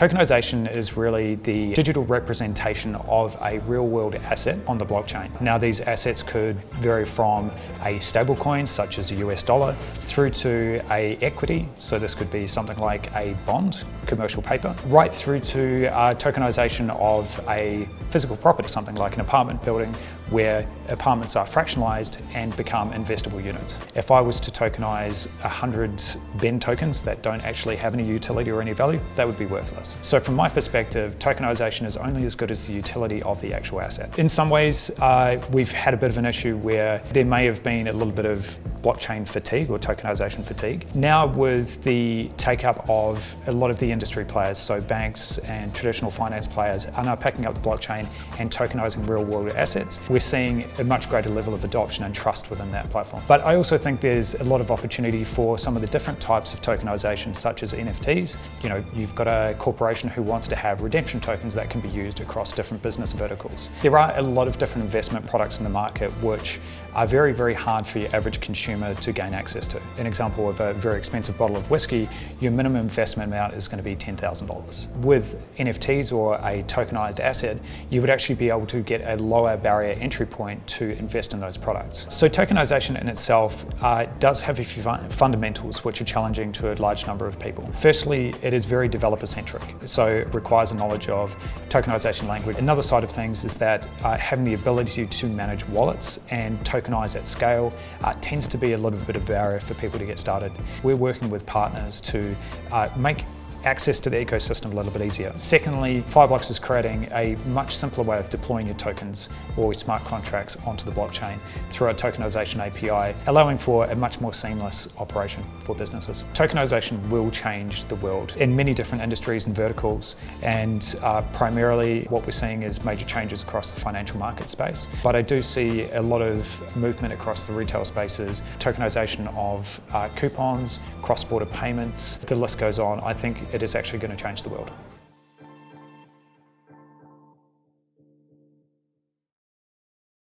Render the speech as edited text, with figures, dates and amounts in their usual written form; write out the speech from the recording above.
Tokenization is really the digital representation of a real-world asset on the blockchain. Now, these assets could vary from a stablecoin, such as a US dollar, through to a equity, so this could be something like a bond, commercial paper, right through to tokenization of a physical property, something like an apartment building, where apartments are fractionalized and become investable units. If I was to tokenize 100 Ben tokens that don't actually have any utility or any value, that would be worthless. So from my perspective, tokenization is only as good as the utility of the actual asset. In some ways, we've had a bit of an issue where there may have been a little bit of blockchain fatigue or tokenization fatigue. Now, with the take-up of a lot of the industry players, so banks and traditional finance players are now picking up the blockchain and tokenizing real-world assets, we're seeing a much greater level of adoption and trust within that platform. But I also think there's a lot of opportunity for some of the different types of tokenization, such as NFTs. You've got a corporation who wants to have redemption tokens that can be used across different business verticals. There are a lot of different investment products in the market which are very, very hard for your average consumer to gain access to. An example of a very expensive bottle of whiskey, your minimum investment amount is going to be $10,000. With NFTs or a tokenized asset, you would actually be able to get a lower barrier entry point to invest in those products. So tokenization in itself does have a few fundamentals which are challenging to a large number of people. Firstly, it is very developer-centric, so it requires a knowledge of tokenization language. Another side of things is that having the ability to manage wallets and tokenize at scale tends to be a little bit of a barrier for people to get started. We're working with partners to make access to the ecosystem a little bit easier. Secondly, Fireblocks is creating a much simpler way of deploying your tokens or your smart contracts onto the blockchain through our tokenization API, allowing for a much more seamless operation for businesses. Tokenization will change the world in many different industries and verticals, and primarily what we're seeing is major changes across the financial market space. But I do see a lot of movement across the retail spaces, tokenization of coupons, cross-border payments, the list goes on. I think it is actually going to change the world.